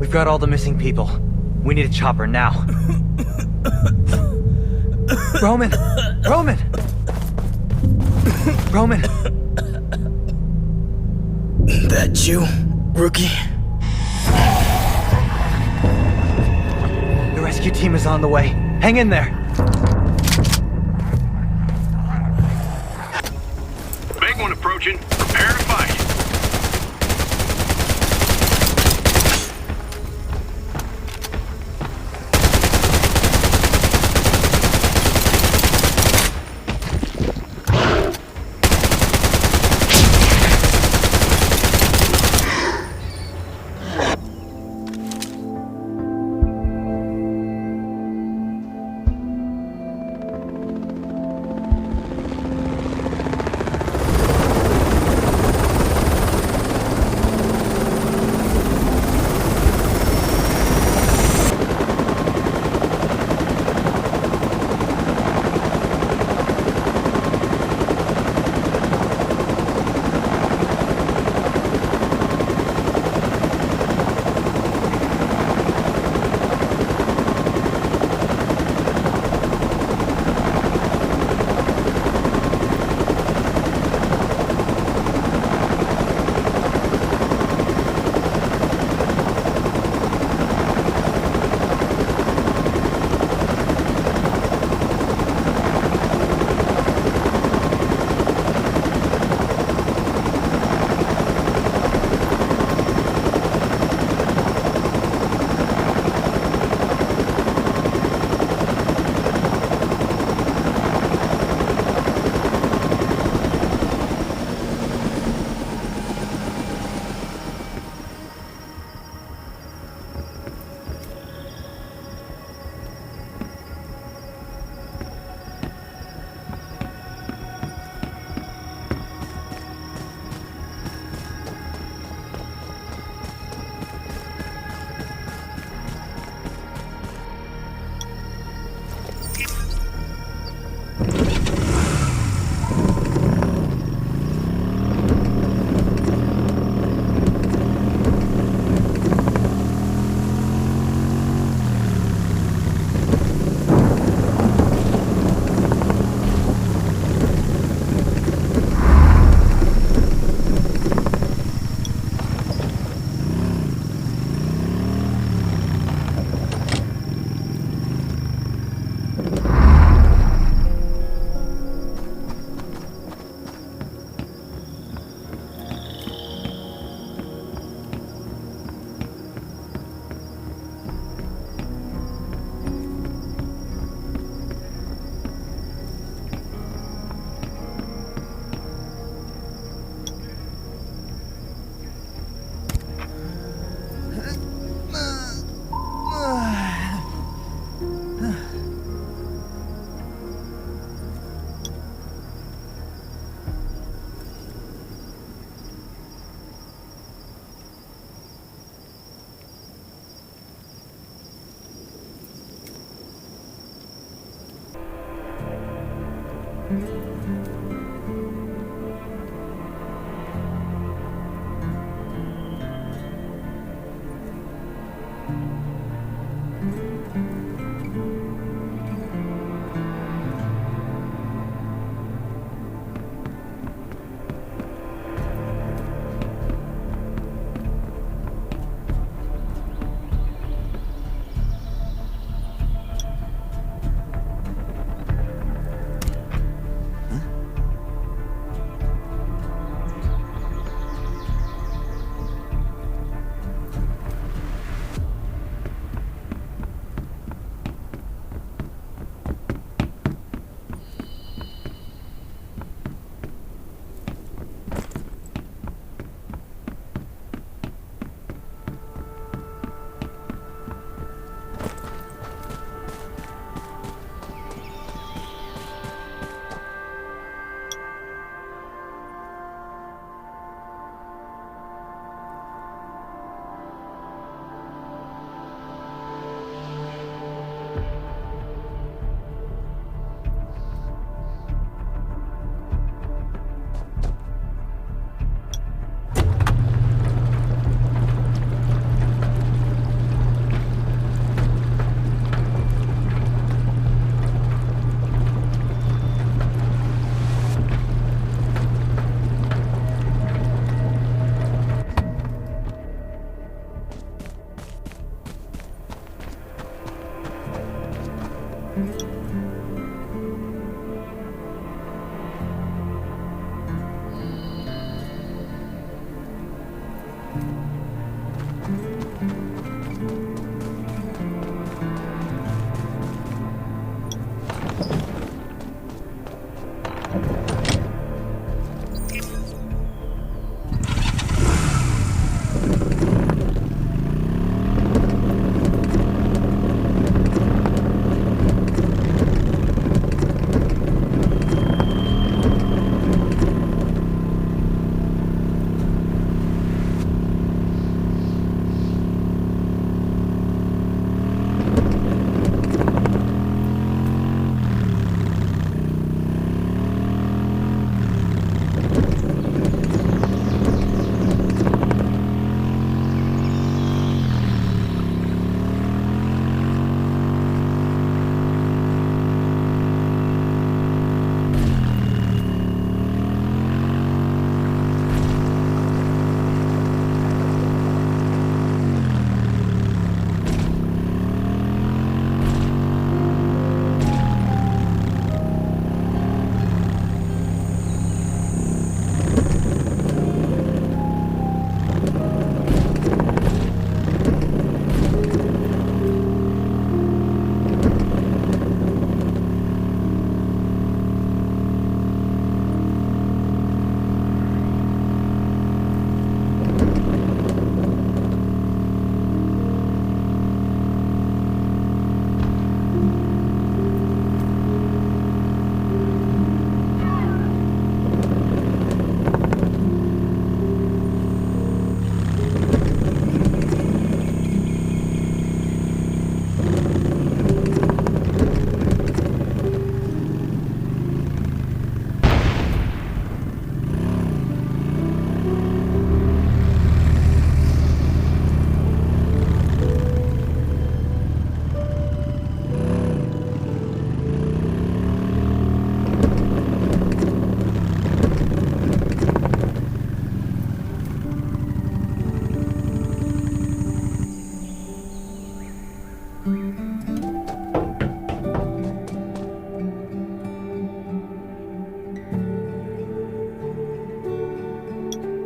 We've got all the missing people. We need a chopper now. Roman! Roman! Roman! That you, rookie? The rescue team is on the way. Hang in there. Big one approaching. Prepare to fight.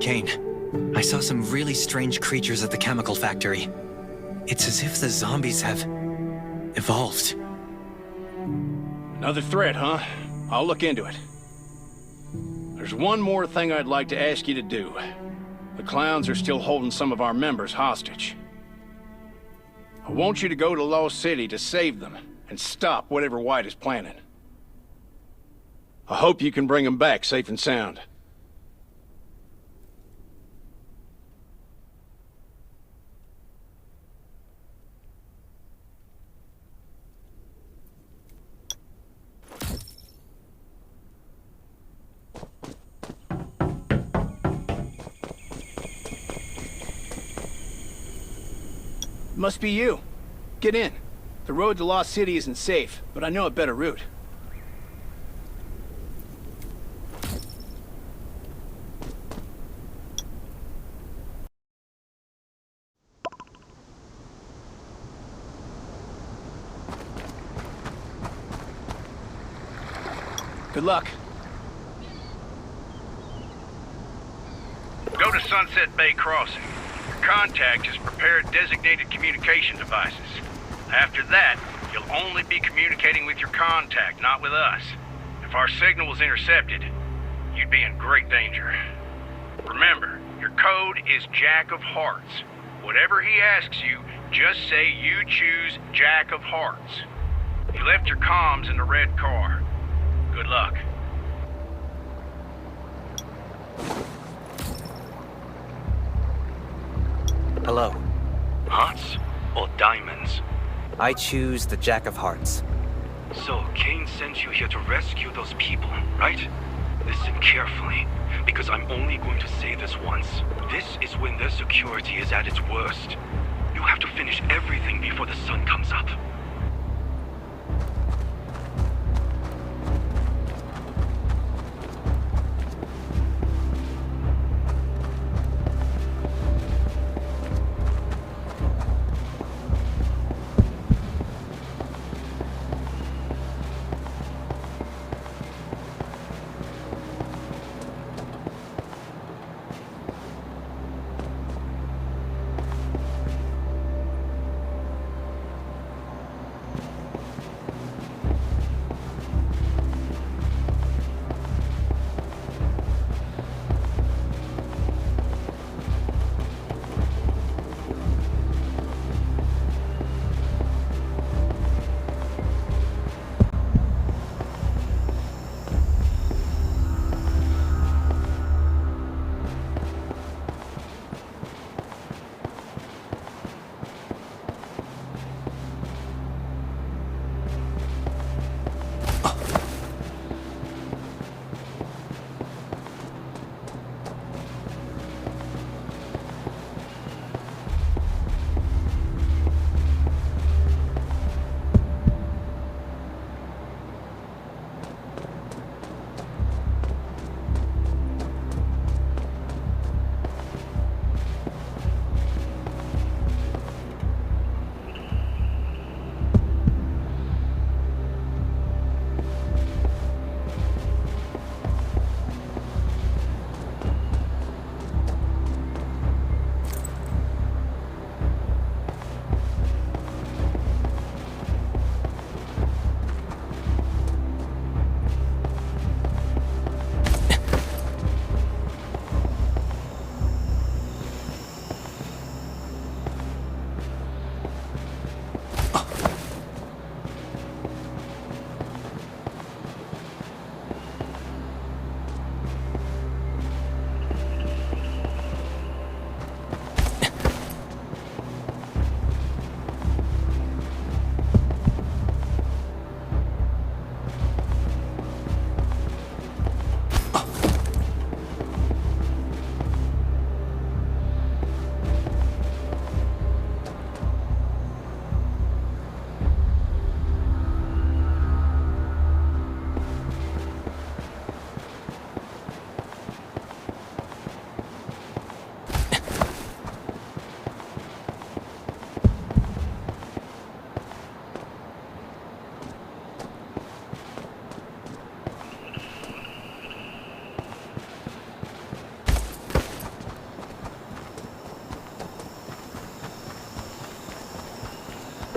Kane, I saw some really strange creatures at the chemical factory. It's as if the zombies have evolved. Another threat, huh? I'll look into it. There's one more thing I'd like to ask you to do. The clowns are still holding some of our members hostage. I want you to go to Lost City to save them and stop whatever White is planning. I hope you can bring them back safe and sound. Must be you. Get in. The road to Lost City isn't safe, but I know a better route. Good luck. Go to Sunset Bay Crossing. Contact has prepared designated communication devices. After that, you'll only be communicating with your contact, not with us. If our signal was intercepted, you'd be in great danger. Remember, your code is Jack of Hearts. Whatever he asks you, just say you choose Jack of Hearts. You left your comms in the red car. Good luck. Hello. Hearts or diamonds? I choose the Jack of Hearts. So, Kane sent you here to rescue those people, right? Listen carefully, because I'm only going to say this once. This is when their security is at its worst. You have to finish everything before the sun comes up.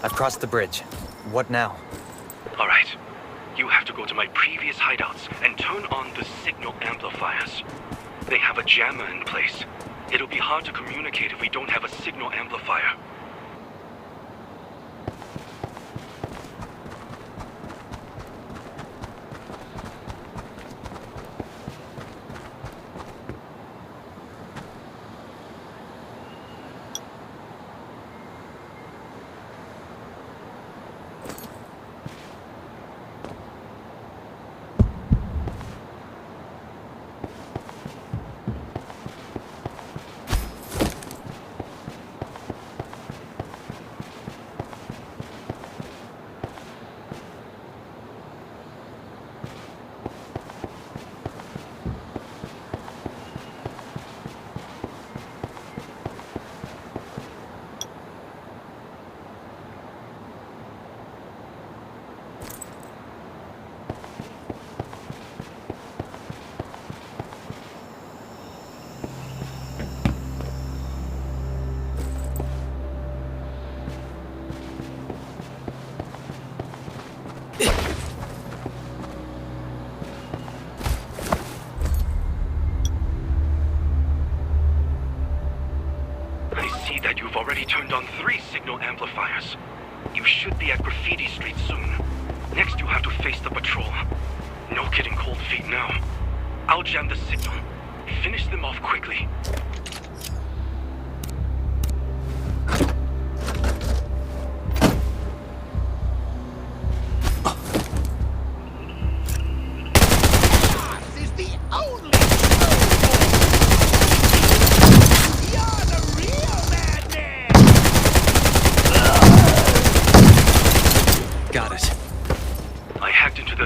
I've crossed the bridge. What now? All right. You have to go to my previous hideouts and turn on the signal amplifiers. They have a jammer in place. It'll be hard to communicate if we don't have a signal amplifier. That you've already turned on 3 signal amplifiers. You should be at Graffiti Street soon. Next you have to face the patrol. No getting cold feet now. I'll jam the signal. Finish them off quickly.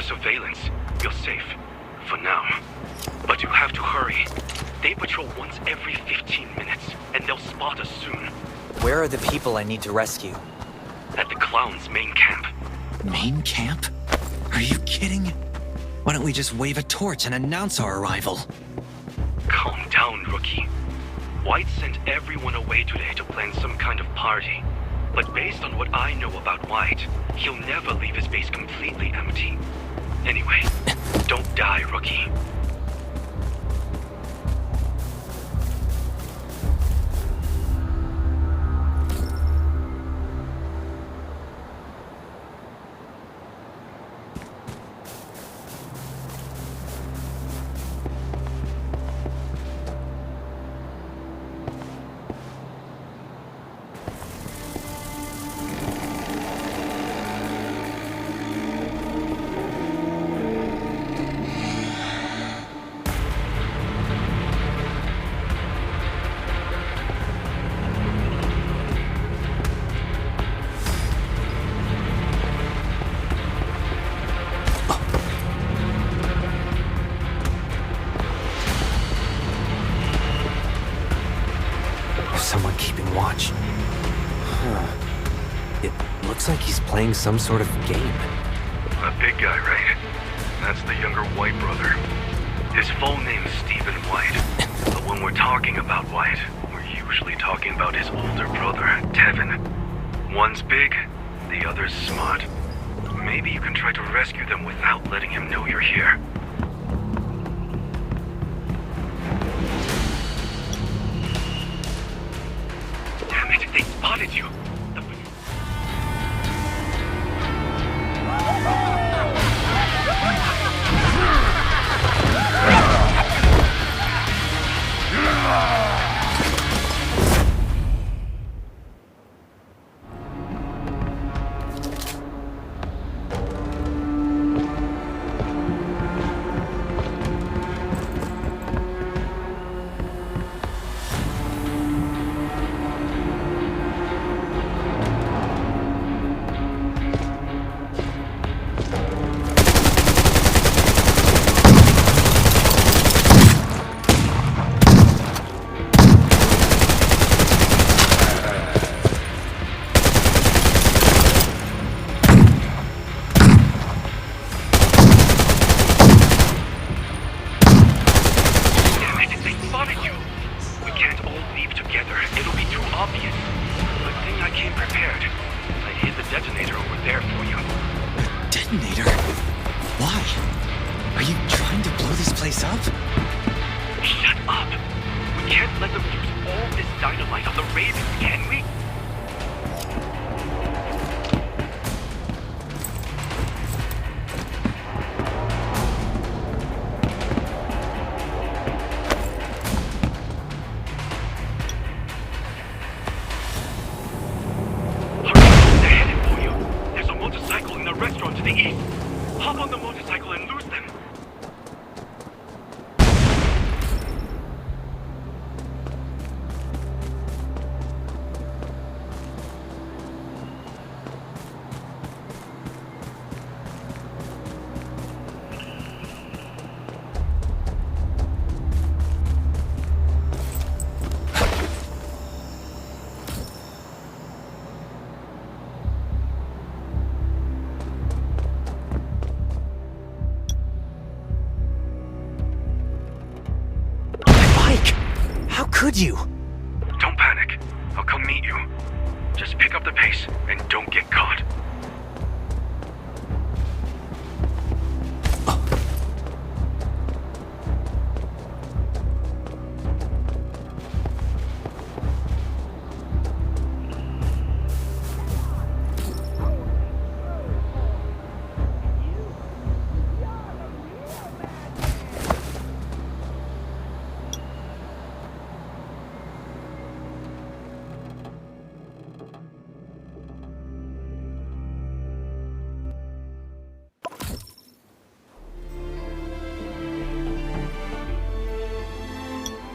Surveillance. You're safe. For now. But you have to hurry. They patrol once every 15 minutes, and they'll spot us soon. Where are the people I need to rescue? At the Clown's main camp. Main camp? Are you kidding? Why don't we just wave a torch and announce our arrival? Calm down, rookie. White sent everyone away today to plan some kind of party. But based on what I know about White, he'll never leave his base completely empty. Anyway, don't die, rookie. Someone keeping watch. It looks like he's playing some sort of game. A big guy, right? That's the younger White brother. His full name's Stephen White. But when we're talking about White, we're usually talking about his older brother, Tevin. One's big, the other's smart. Maybe you can try to rescue them without letting him know you're here. Damn it, they spotted you! this place up? Shut up! We can't let them use all this dynamite on the Ravens, can we? Hurry, they're headed for you. There's a motorcycle in the restaurant to the east. Hop on the motorcycle and lose them. How could you? Don't panic. I'll come meet you. Just pick up the pace and don't get caught.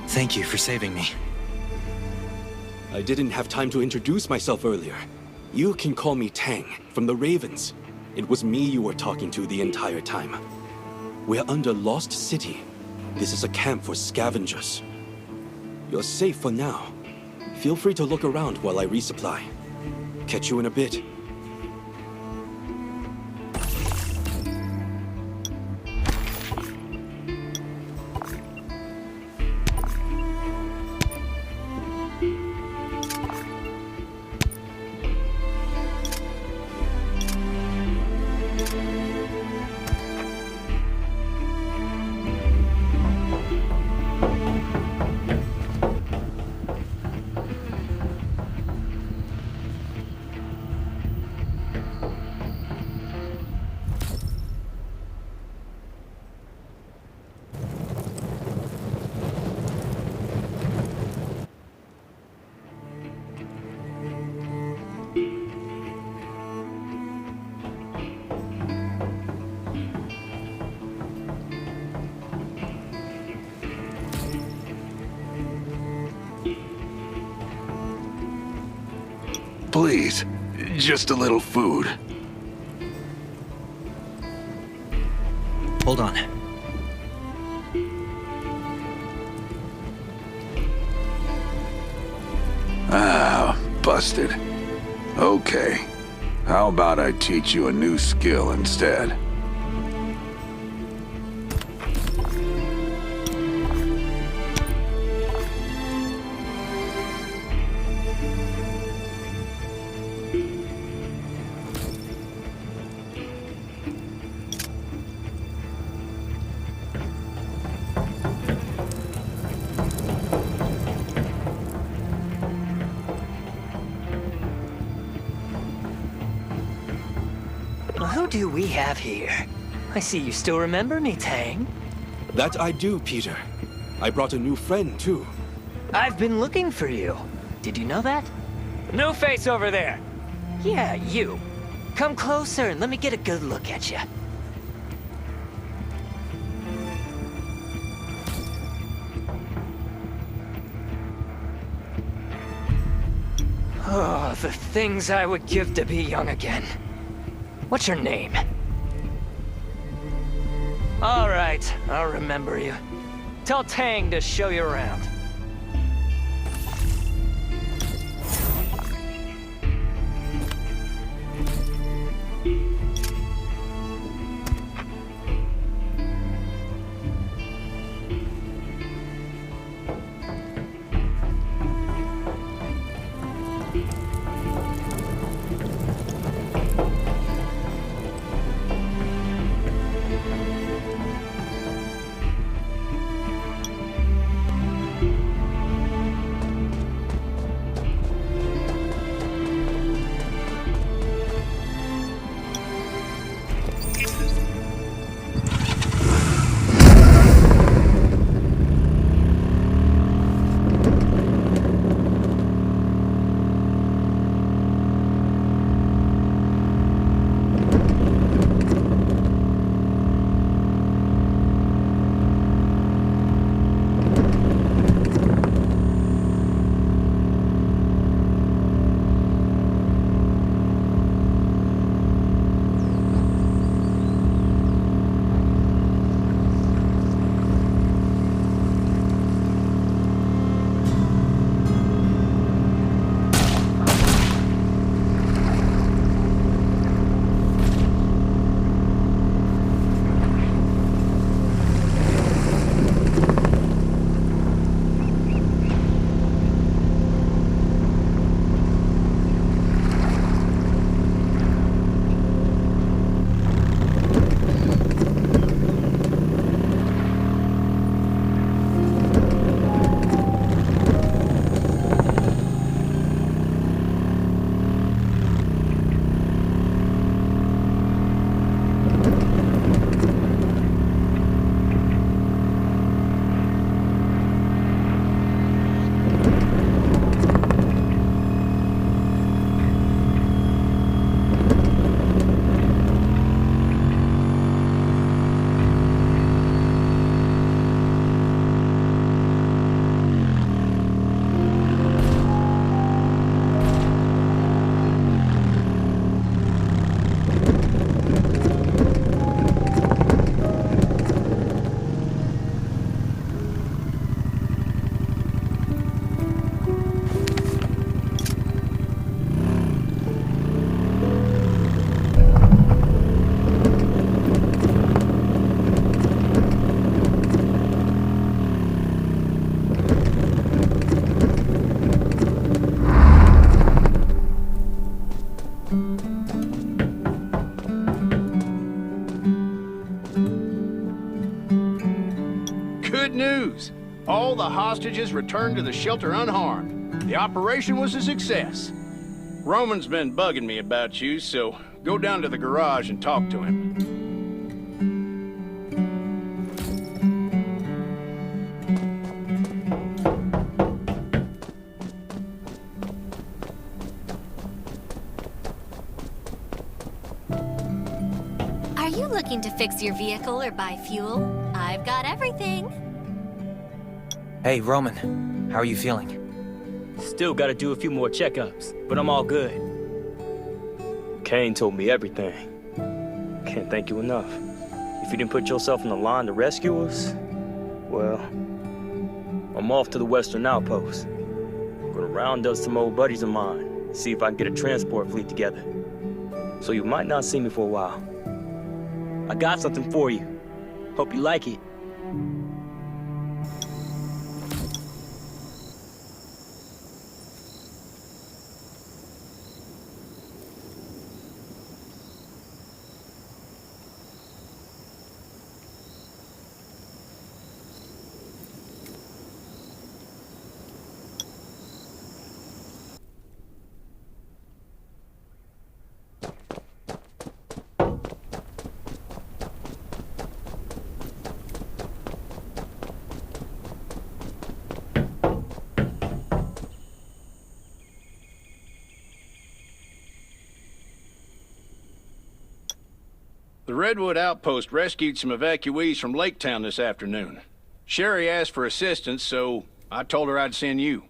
Thank you for saving me. I didn't have time to introduce myself earlier. You can call me Tang, from the Ravens. It was me you were talking to the entire time. We're under Lost City. This is a camp for scavengers. You're safe for now. Feel free to look around while I resupply. Catch you in a bit. Please, just a little food. Hold on. Ah, busted. Okay. How about I teach you a new skill instead? Who do we have here? I see you still remember me, Tang. That I do, Peter. I brought a new friend, too. I've been looking for you. Did you know that? No face over there. Yeah, you. Come closer and let me get a good look at you. Oh, the things I would give to be young again. What's your name? All right, I'll remember you. Tell Tang to show you around. all the hostages returned to the shelter unharmed. The operation was a success. Roman's been bugging me about you, so go down to the garage and talk to him. Are you looking to fix your vehicle or buy fuel? I've got everything. Hey, Roman. How are you feeling? Still gotta do a few more checkups, but I'm all good. Kane told me everything. Can't thank you enough. If you didn't put yourself on the line to rescue us, well, I'm off to the Western Outpost. Gonna round up some old buddies of mine, see if I can get a transport fleet together. So you might not see me for a while. I got something for you. Hope you like it. The Redwood Outpost rescued some evacuees from Lake Town this afternoon. Sherry asked for assistance, so I told her I'd send you.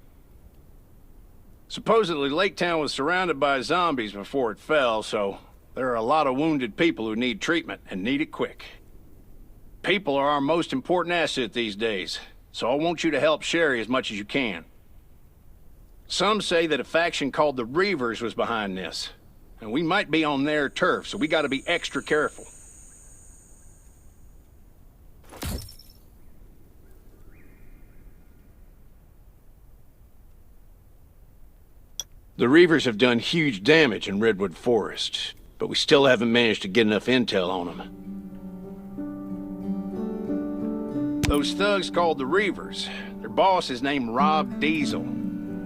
Supposedly, Lake Town was surrounded by zombies before it fell, so there are a lot of wounded people who need treatment and need it quick. People are our most important asset these days, so I want you to help Sherry as much as you can. Some say that a faction called the Reavers was behind this, and we might be on their turf, so we gotta be extra careful. The Reavers have done huge damage in Redwood Forest, but we still haven't managed to get enough intel on them. Those thugs called the Reavers, their boss is named Rob Diesel.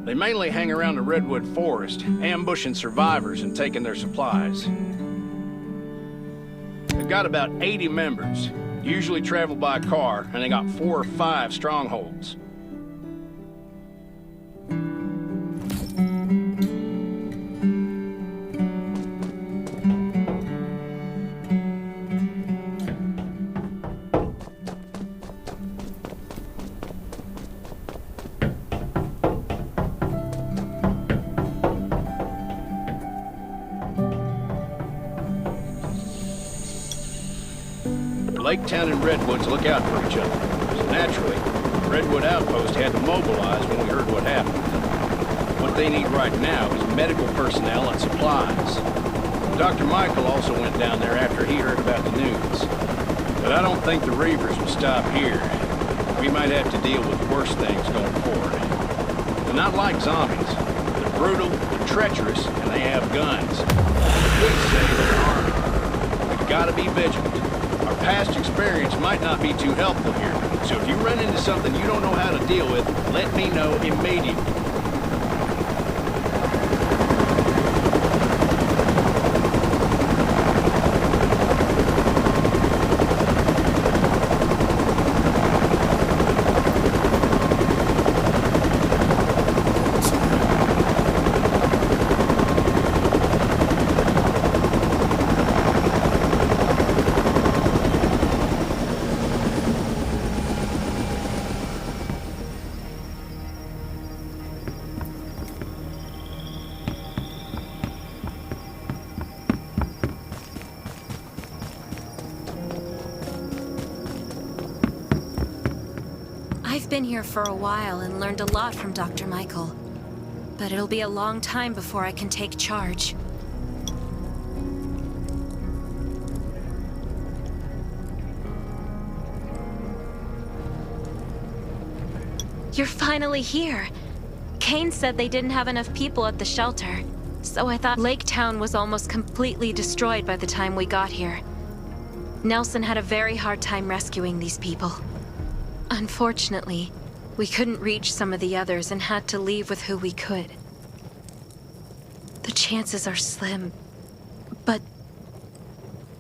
They mainly hang around the Redwood Forest, ambushing survivors and taking their supplies. They've got about 80 members, usually travel by car, and they got 4 or 5 strongholds. Lake Town and Redwoods look out for each other. So naturally, Redwood Outpost had to mobilize when we heard what happened. What they need right now is medical personnel and supplies. Dr. Michael also went down there after he heard about the news. But I don't think the Reavers will stop here. We might have to deal with worse things going forward. They're not like zombies. They're brutal, they're treacherous, and they have guns. We say they're armed. We've got to be vigilant. Our past experience might not be too helpful here, so if you run into something you don't know how to deal with, let me know immediately. I've been here for a while and learned a lot from Dr. Michael. But it'll be a long time before I can take charge. You're finally here. Kane said they didn't have enough people at the shelter, so I thought Lake Town was almost completely destroyed by the time we got here. Nelson had a very hard time rescuing these people. Unfortunately, We couldn't reach some of the others and had to leave with who we could. The chances are slim, but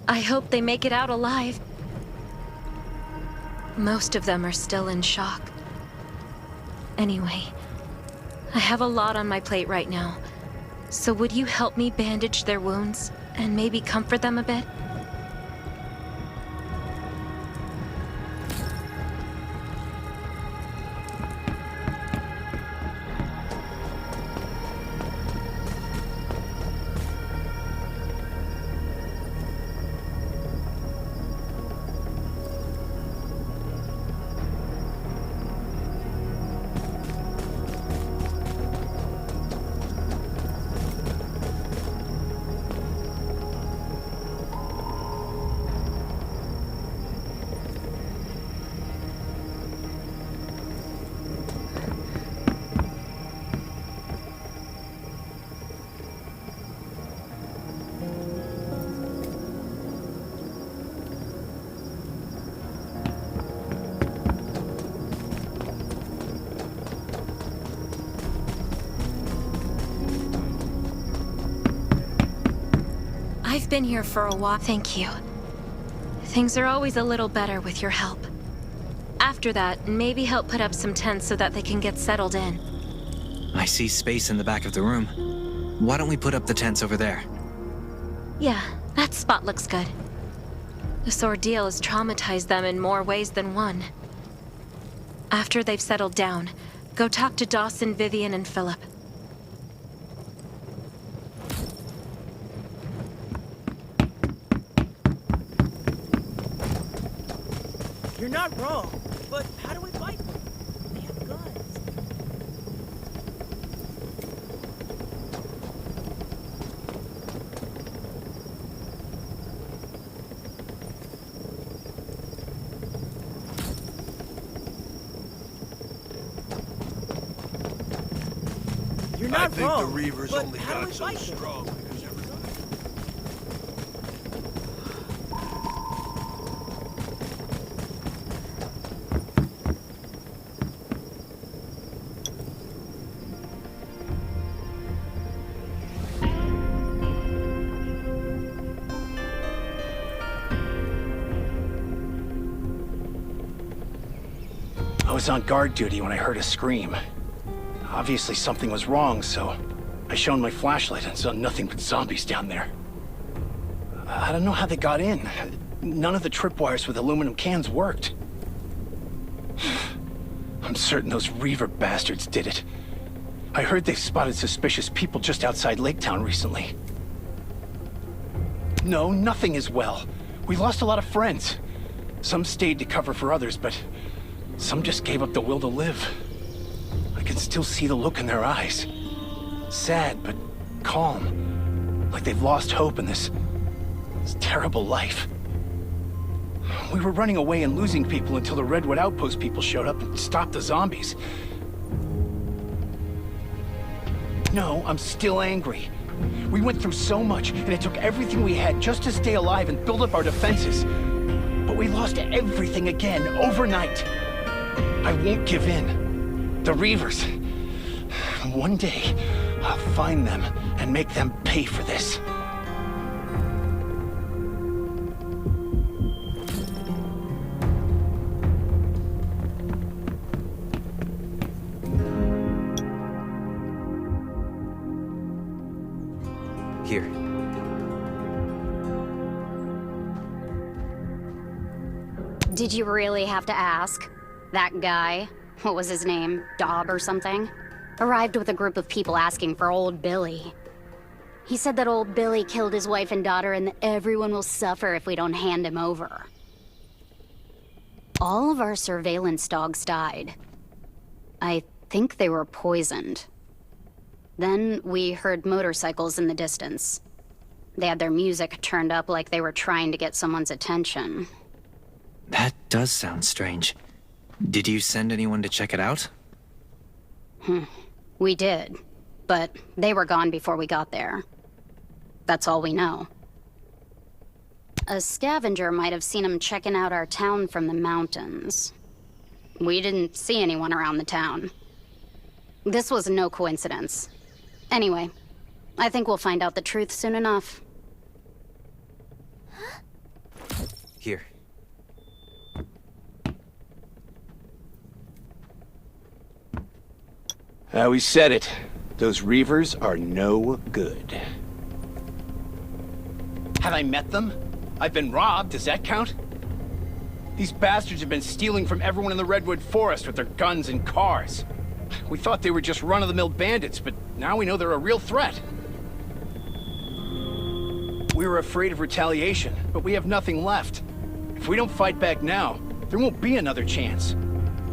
I hope they make it out alive. Most of them are still in shock. Anyway, I have a lot on my plate right now, so would you help me bandage their wounds and maybe comfort them a bit? I've been here for a while. Thank you. Things are always a little better with your help. After that, maybe help put up some tents so that they can get settled in. I see space in the back of the room. Why don't we put up the tents over there? Yeah, that spot looks good. This ordeal has traumatized them in more ways than one. After they've settled down, go talk to Dawson, Vivian, and Philip. You're not wrong, but how do we fight them? They have guns. You're not wrong. I think the Reavers but only how do got we so fight them? strong because everyone... I was on guard duty when I heard a scream. Obviously something was wrong, so I shone my flashlight and saw nothing but zombies down there. I don't know how they got in. None of the tripwires with aluminum cans worked. I'm certain those Reaver bastards did it. I heard they spotted suspicious people just outside Lake Town recently. No, nothing is well. We lost a lot of friends. Some stayed to cover for others, but some just gave up the will to live. I can still see the look in their eyes. Sad, but calm. Like they've lost hope in this terrible life. We were running away and losing people until the Redwood Outpost people showed up and stopped the zombies. No, I'm still angry. We went through so much, and it took everything we had just to stay alive and build up our defenses. But we lost everything again, overnight. I won't give in. The Reavers. One day, I'll find them and make them pay for this. Here. Did you really have to ask? That guy, what was his name, Dobb or something, arrived with a group of people asking for old Billy. He said that old Billy killed his wife and daughter and that everyone will suffer if we don't hand him over. All of our surveillance dogs died. I think they were poisoned. Then we heard motorcycles in the distance. They had their music turned up like they were trying to get someone's attention. That does sound strange. Did you send anyone to check it out? We did, but they were gone before we got there. That's all we know. A scavenger might have seen them checking out our town from the mountains. We didn't see anyone around the town. This was no coincidence. Anyway, I think we'll find out the truth soon enough. Here. We said it. Those Reavers are no good. Have I met them? I've been robbed, does that count? These bastards have been stealing from everyone in the Redwood Forest with their guns and cars. We thought they were just run-of-the-mill bandits, but now we know they're a real threat. We were afraid of retaliation, but we have nothing left. If we don't fight back now, there won't be another chance.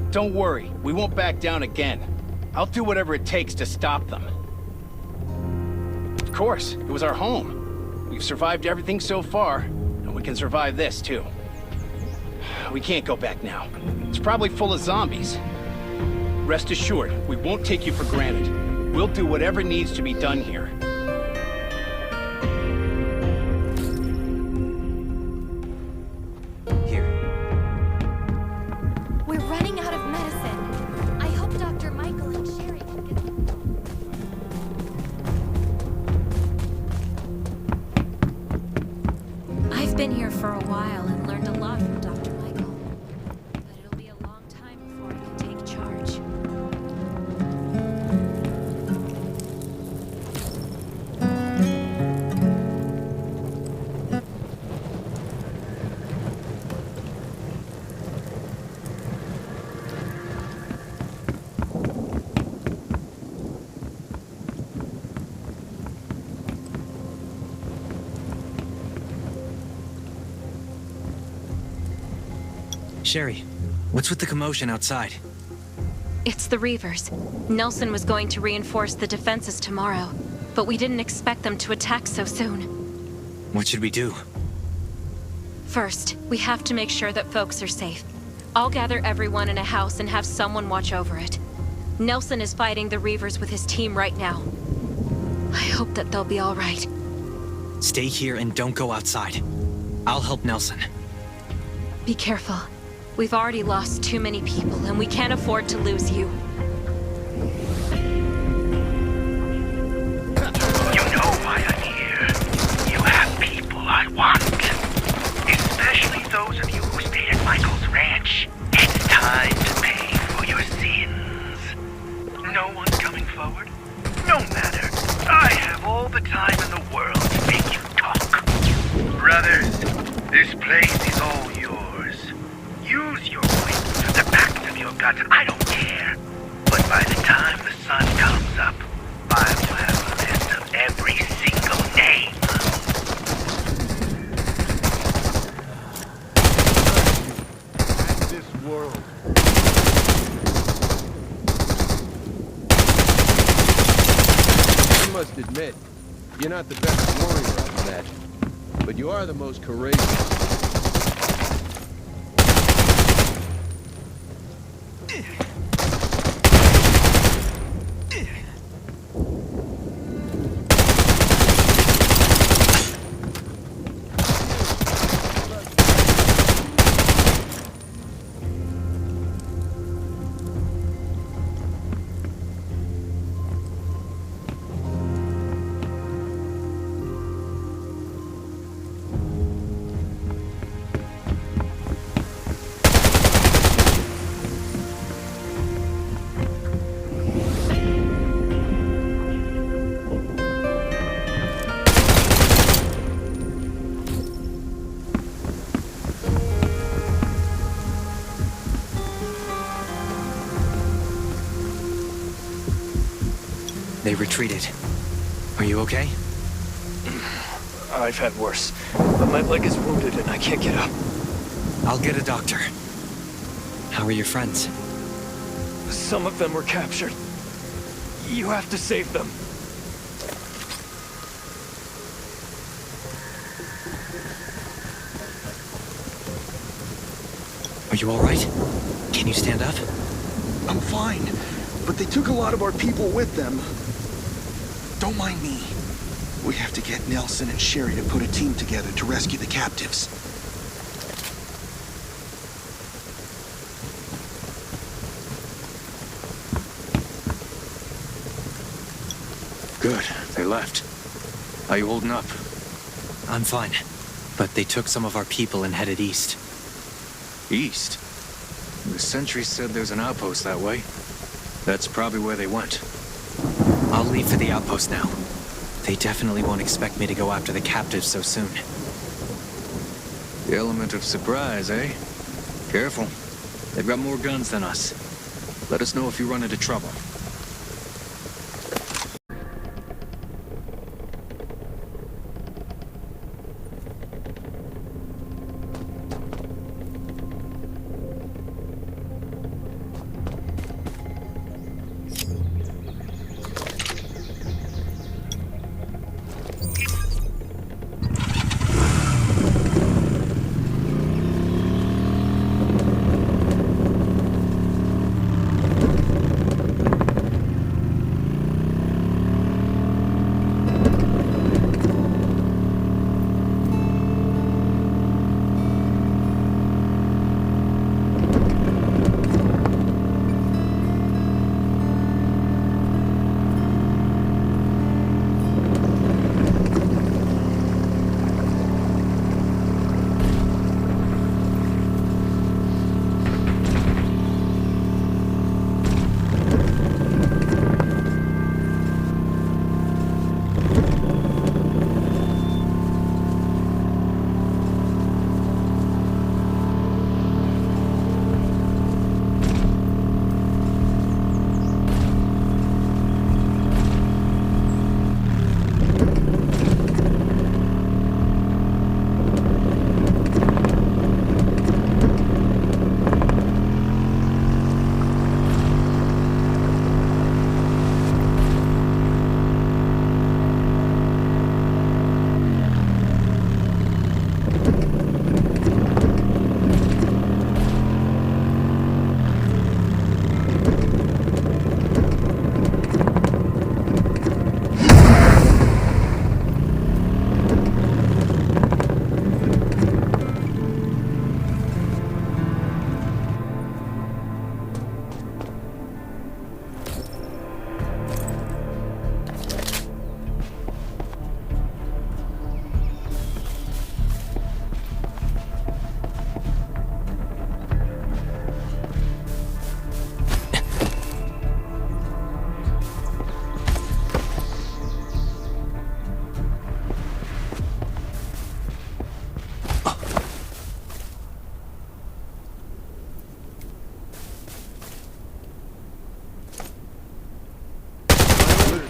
Don't worry, we won't back down again. I'll do whatever it takes to stop them. Of course, it was our home. We've survived everything so far, and we can survive this, too. We can't go back now. It's probably full of zombies. Rest assured, we won't take you for granted. We'll do whatever needs to be done here. Here. We're running out of medicine. I hope Dr. Michael and Sherry can get... I've been here for a while and learned a lot from Dr. Michael. But it'll be a long time before I can take charge. Sherry, what's with the commotion outside? It's the Reavers. Nelson was going to reinforce the defenses tomorrow, but we didn't expect them to attack so soon. What should we do? First, we have to make sure that folks are safe. I'll gather everyone in a house and have someone watch over it. Nelson is fighting the Reavers with his team right now. I hope that they'll be all right. Stay here and don't go outside. I'll help Nelson. Be careful. We've already lost too many people, and we can't afford to lose you. You know why I'm here. You have people I want. Especially those of you who stayed at Michael's ranch. It's time to pay for your sins. No one's coming forward? No matter. I have all the time in the world to make you talk. Brothers, this place is all yours. Use your wits, the backs of your guts, I don't care. But by the time the sun comes up, I will have a list of every single name. This world. I must admit, you're not the best warrior I've met, but you are the most courageous. They retreated. Are you okay? I've had worse, but my leg is wounded and I can't get up. I'll get a doctor. How are your friends? Some of them were captured. You have to save them. Are you all right? Can you stand up? I'm fine, but they took a lot of our people with them. Don't mind me. We have to get Nelson and Sherry to put a team together to rescue the captives. Good, they left. How you holding up? I'm fine, but they took some of our people and headed east. East? The sentries said there's an outpost that way. That's probably where they went. I'll leave for the outpost now. They definitely won't expect me to go after the captives so soon. The element of surprise, eh? Careful. They've got more guns than us. Let us know if you run into trouble.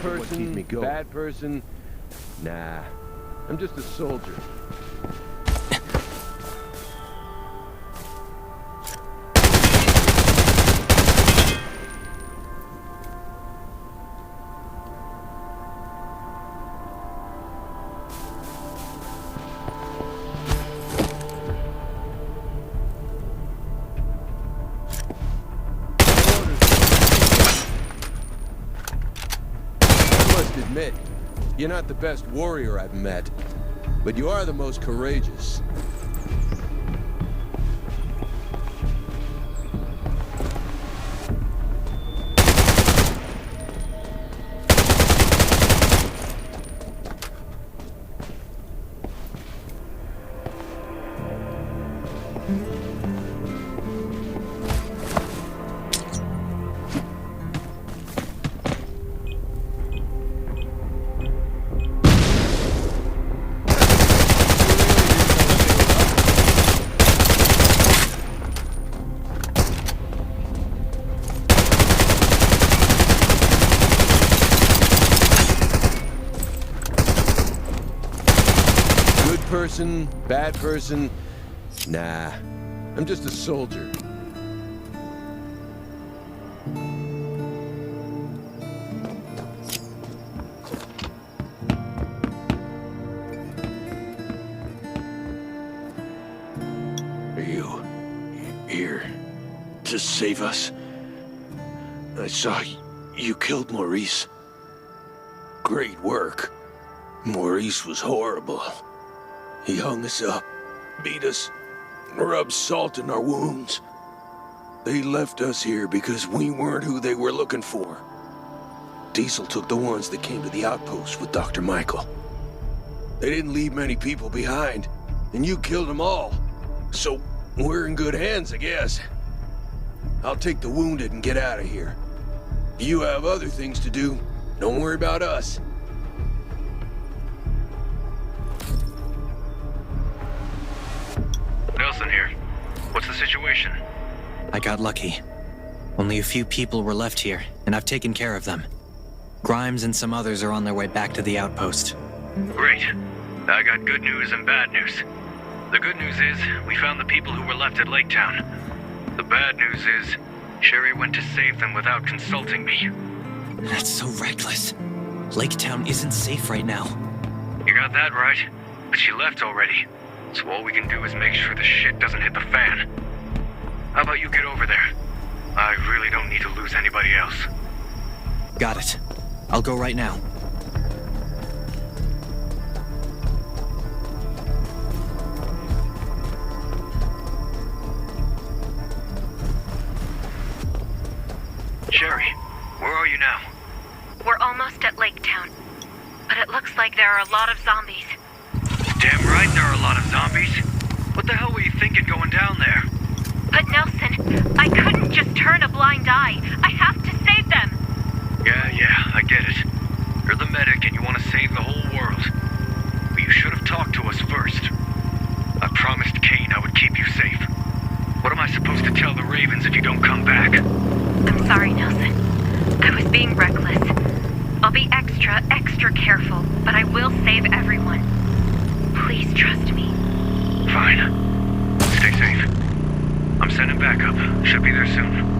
Person, bad person? Nah, I'm just a soldier. Admit, you're not the best warrior I've met, but you are the most courageous. Person, bad person? Nah, I'm just a soldier. Are you here to save us? I saw you killed Maurice. Great work. Maurice was horrible. He hung us up, beat us, rubbed salt in our wounds. They left us here because we weren't who they were looking for. Diesel took the ones that came to the outpost with Dr. Michael. They didn't leave many people behind, and you killed them all. So, we're in good hands, I guess. I'll take the wounded and get out of here. You have other things to do. Don't worry about us. Nelson here. What's the situation? I got lucky. Only a few people were left here, and I've taken care of them. Grimes and some others are on their way back to the outpost. Great. I got good news and bad news. The good news is, we found the people who were left at Lake Town. The bad news is, Sherry went to save them without consulting me. That's so reckless. Lake Town isn't safe right now. You got that right, but she left already. So all we can do is make sure the shit doesn't hit the fan. How about you get over there? I really don't need to lose anybody else. Got it. I'll go right now. Sherry, where are you now? We're almost at Lake Town, but it looks like there are a lot of zombies. Damn right there are a lot of zombies. What the hell were you thinking going down there? But Nelson, I couldn't just turn a blind eye. I have to save them. Yeah, I get it. You're the medic and you want to save the whole world. But you should have talked to us first. I promised Kane I would keep you safe. What am I supposed to tell the Ravens if you don't come back? I'm sorry, Nelson. I was being reckless. I'll be extra careful, but I will save everyone. Please trust me. Fine. Stay safe. I'm sending backup. Should be there soon.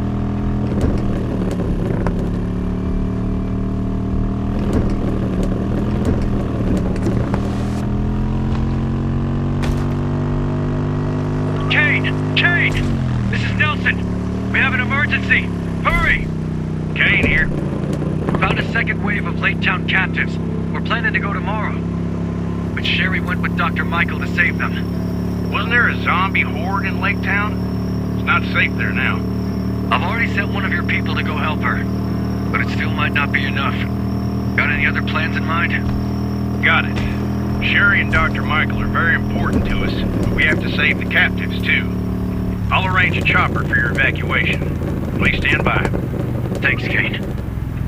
Kane! This is Nelson! We have an emergency! Hurry! Kane here. Found a second wave of Lake Town captives. We're planning to go tomorrow. But Sherry went with Dr. Michael to save them. Wasn't there a zombie horde in Lake Town? It's not safe there now. I've already sent one of your people to go help her. But it still might not be enough. Got any other plans in mind? Got it. Sherry and Dr. Michael are very important to us, but we have to save the captives too. I'll arrange a chopper for your evacuation. Please stand by. Thanks, Kane.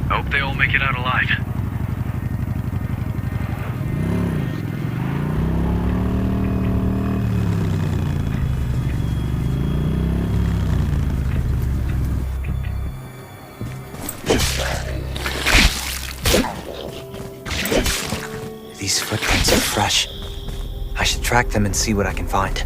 I hope they all make it out alive. These footprints are fresh. I should track them and see what I can find.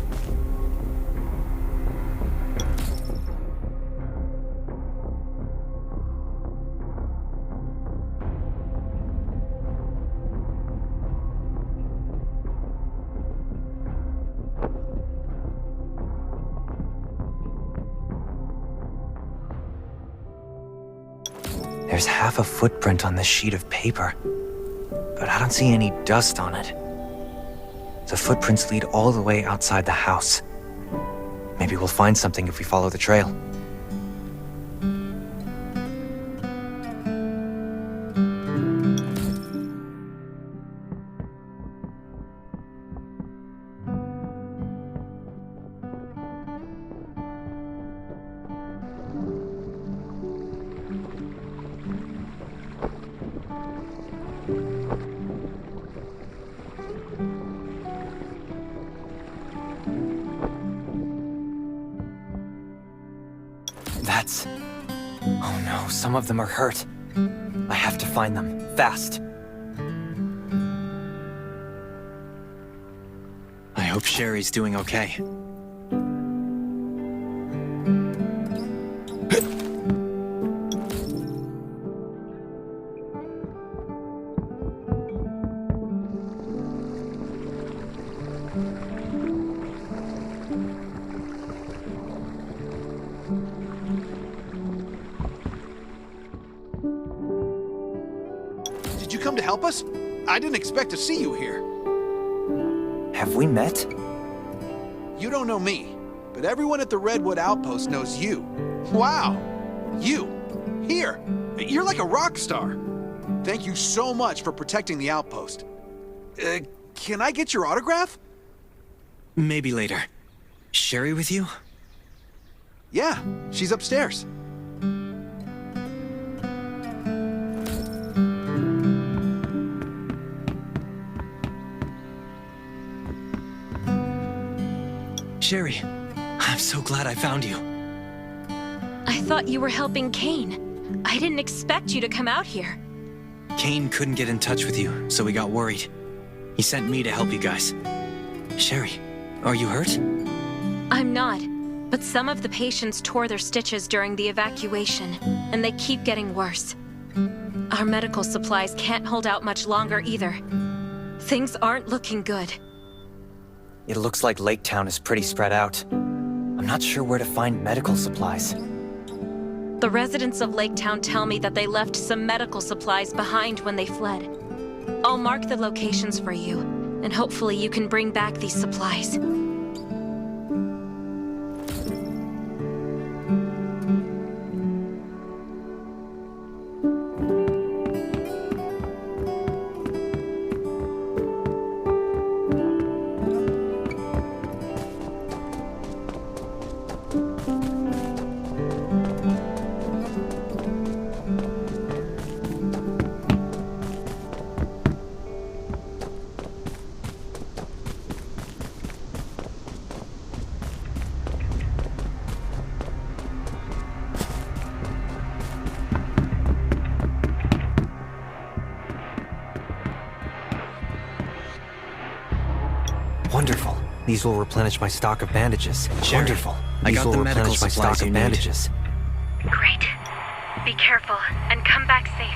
There's half a footprint on this sheet of paper, but I don't see any dust on it. The footprints lead all the way outside the house. Maybe we'll find something if we follow the trail. Oh no, some of them are hurt. I have to find them, fast. I hope Sherry's doing okay. Did you come to help us? I didn't expect to see you here. Have we met? You don't know me, but everyone at the Redwood Outpost knows you. Wow! You! Here! You're like a rock star. Thank you so much for protecting the outpost. Can I get your autograph? Maybe later. Sherry with you? Yeah, she's upstairs. Sherry, I'm so glad I found you. I thought you were helping Kane. I didn't expect you to come out here. Kane couldn't get in touch with you, so we got worried. He sent me to help you guys. Sherry, are you hurt? I'm not, but some of the patients tore their stitches during the evacuation, and they keep getting worse. Our medical supplies can't hold out much longer either. Things aren't looking good. It looks like Lake Town is pretty spread out. I'm not sure where to find medical supplies. The residents of Lake Town tell me that they left some medical supplies behind when they fled. I'll mark the locations for you, and hopefully you can bring back these supplies. Wonderful. These will replenish my stock of bandages. Sherry, Wonderful. I These got will the medical replenish my supplies stock you of need. bandages. Great. Be careful, and come back safe.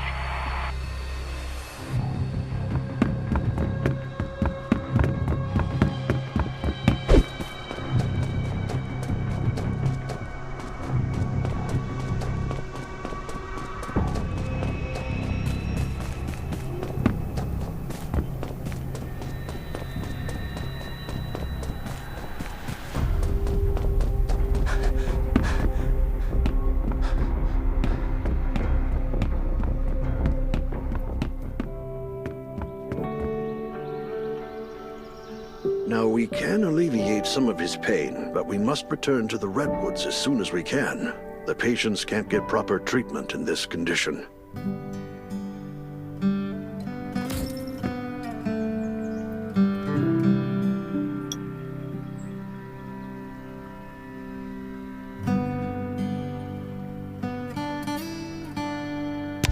Now, we can alleviate some of his pain, but we must return to the Redwoods as soon as we can. The patients can't get proper treatment in this condition.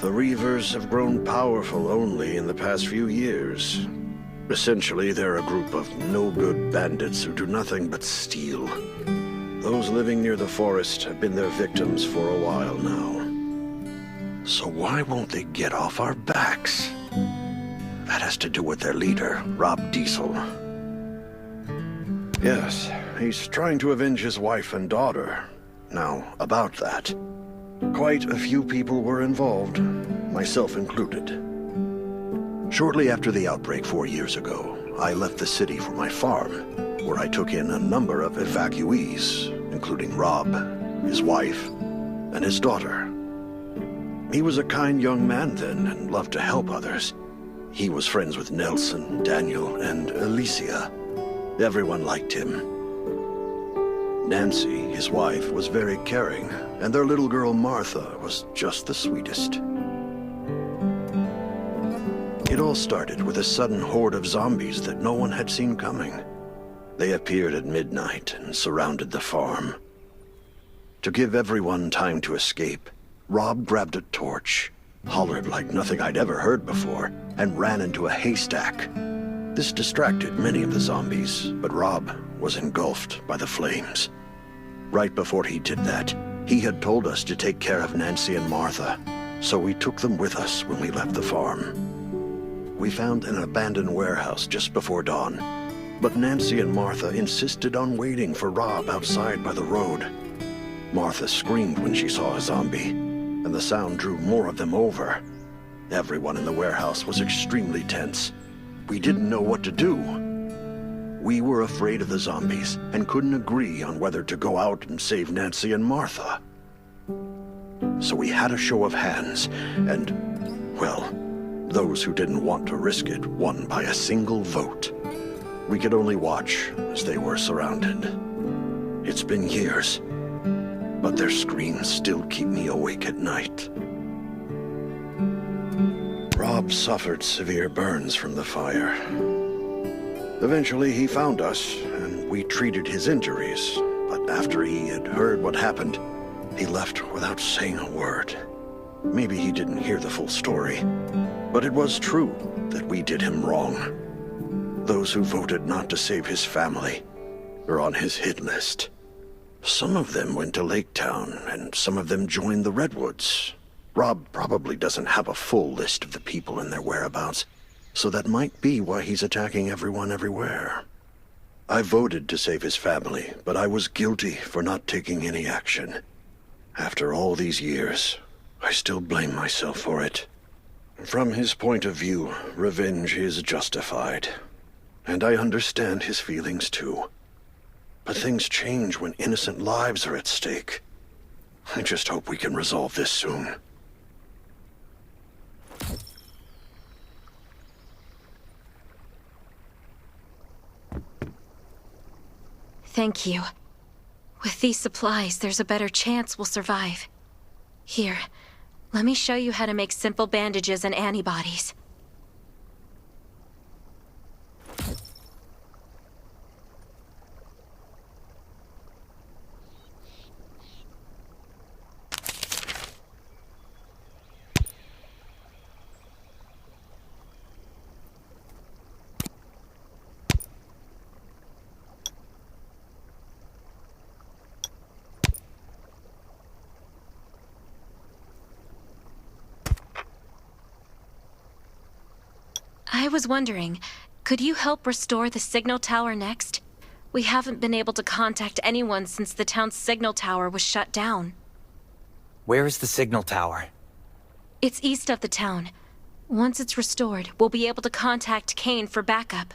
The Reavers have grown powerful only in the past few years. Essentially, they're a group of no-good bandits who do nothing but steal. Those living near the forest have been their victims for a while now. So why won't they get off our backs? That has to do with their leader, Rob Diesel. Yes, he's trying to avenge his wife and daughter. Now, about that. Quite a few people were involved, myself included. Shortly after the outbreak 4 years ago, I left the city for my farm, where I took in a number of evacuees, including Rob, his wife, and his daughter. He was a kind young man then and loved to help others. He was friends with Nelson, Daniel, and Alicia. Everyone liked him. Nancy, his wife, was very caring, and their little girl Martha was just the sweetest. It all started with a sudden horde of zombies that no one had seen coming. They appeared at midnight and surrounded the farm. To give everyone time to escape, Rob grabbed a torch, hollered like nothing I'd ever heard before, and ran into a haystack. This distracted many of the zombies, but Rob was engulfed by the flames. Right before he did that, he had told us to take care of Nancy and Martha, so we took them with us when we left the farm. We found an abandoned warehouse just before dawn, but Nancy and Martha insisted on waiting for Rob outside by the road. Martha screamed when she saw a zombie, and the sound drew more of them over. Everyone in the warehouse was extremely tense. We didn't know what to do. We were afraid of the zombies and couldn't agree on whether to go out and save Nancy and Martha. So we had a show of hands, and, well, Those who didn't want to risk it won by a single vote. We could only watch as they were surrounded. It's been years, but their screams still keep me awake at night. Rob suffered severe burns from the fire. Eventually, he found us, and we treated his injuries. But after he had heard what happened, he left without saying a word. Maybe he didn't hear the full story, but it was true that we did him wrong. Those who voted not to save his family are on his hit list. Some of them went to Lake Town, and some of them joined the Redwoods. Rob probably doesn't have a full list of the people and their whereabouts, so that might be why he's attacking everyone everywhere. I voted to save his family, but I was guilty for not taking any action. After all these years, I still blame myself for it. From his point of view, revenge is justified. And I understand his feelings too. But things change when innocent lives are at stake. I just hope we can resolve this soon. Thank you. With these supplies, there's a better chance we'll survive. Here, let me show you how to make simple bandages and antibodies. I was wondering, could you help restore the signal tower next? We haven't been able to contact anyone since the town's signal tower was shut down. Where is the signal tower? It's east of the town. Once it's restored, we'll be able to contact Kane for backup.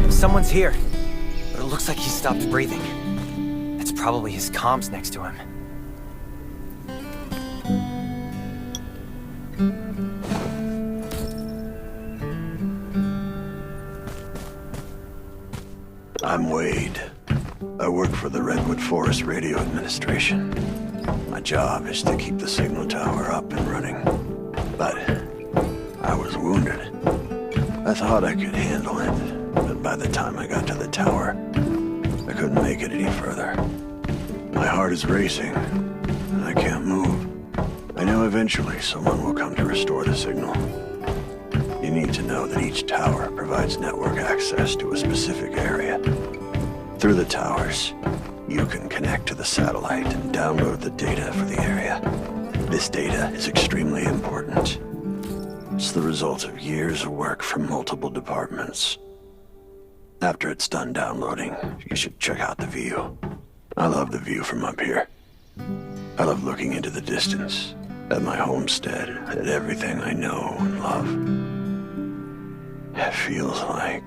Someone's here, but it looks like he stopped breathing. It's probably his comms next to him. I'm Wade. I work for the Redwood Forest Radio Administration. My job is to keep the signal tower up and running. But I was wounded. I thought I could handle it. But by the time I got to the tower, I couldn't make it any further. My heart is racing, and I can't move. I know eventually someone will come to restore the signal. You need to know that each tower provides network access to a specific area. Through the towers, you can connect to the satellite and download the data for the area. This data is extremely important. It's the result of years of work from multiple departments. After it's done downloading, you should check out the view. I love the view from up here. I love looking into the distance, at my homestead, at everything I know and love. It feels like...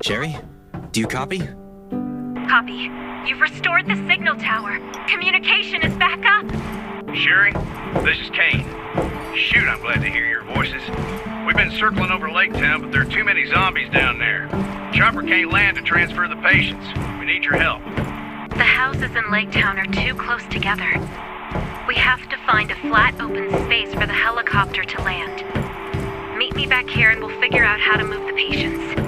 Sherry, do you copy? Copy. You've restored the signal tower. Communication is back up. Sherry, this is Kane. Shoot, I'm glad to hear your voices. We've been circling over Lake Town, but there are too many zombies down there. Chopper can't land to transfer the patients. We need your help. The houses in Lake Town are too close together. We have to find a flat open space for the helicopter to land. Meet me back here and we'll figure out how to move the patients.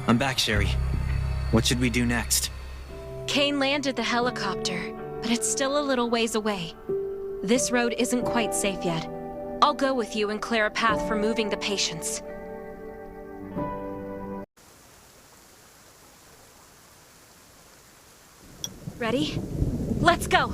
I'm back, Sherry. What should we do next? Kane landed the helicopter, but it's still a little ways away. This road isn't quite safe yet. I'll go with you and clear a path for moving the patients. Ready? Let's go!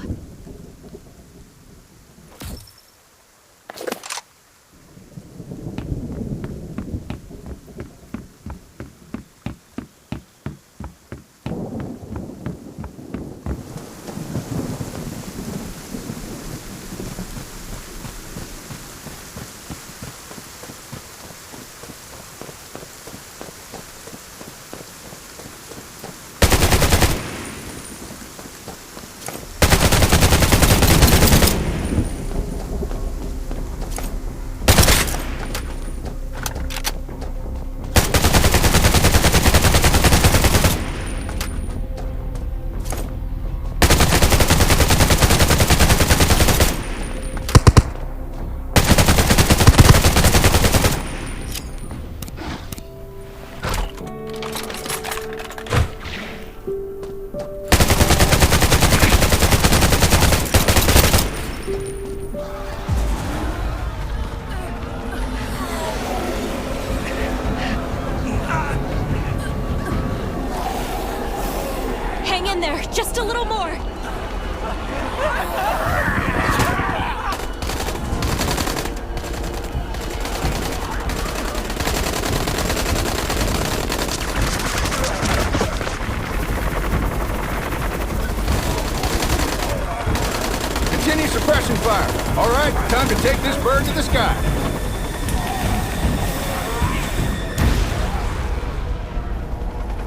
Hang in there, just a little more! Continue suppression fire. All right, time to take this bird to the sky.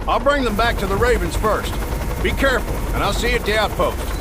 I'll bring them back to the Ravens first. Be careful, and I'll see you at the outpost.